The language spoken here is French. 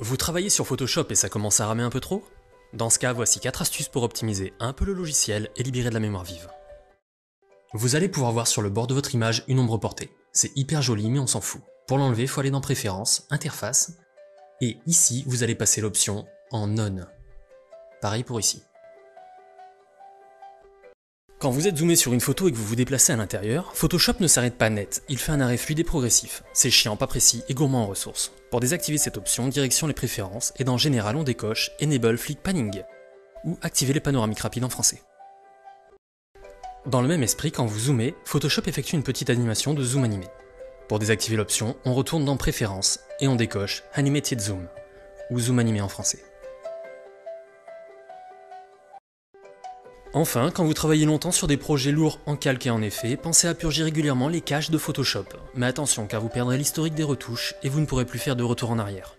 Vous travaillez sur Photoshop et ça commence à ramer un peu trop? Dans ce cas, voici 4 astuces pour optimiser un peu le logiciel et libérer de la mémoire vive. Vous allez pouvoir voir sur le bord de votre image une ombre portée. C'est hyper joli mais on s'en fout. Pour l'enlever, il faut aller dans Préférences, Interface, et ici vous allez passer l'option en None. Pareil pour ici. Quand vous êtes zoomé sur une photo et que vous vous déplacez à l'intérieur, Photoshop ne s'arrête pas net, il fait un arrêt fluide et progressif. C'est chiant, pas précis et gourmand en ressources. Pour désactiver cette option, direction les préférences et dans Général on décoche Enable Flick Panning, ou activer les panoramiques rapides en français. Dans le même esprit, quand vous zoomez, Photoshop effectue une petite animation de zoom animé. Pour désactiver l'option, on retourne dans Préférences et on décoche Animated Zoom, ou zoom animé en français. Enfin, quand vous travaillez longtemps sur des projets lourds en calque et en effet, pensez à purger régulièrement les caches de Photoshop. Mais attention car vous perdrez l'historique des retouches et vous ne pourrez plus faire de retour en arrière.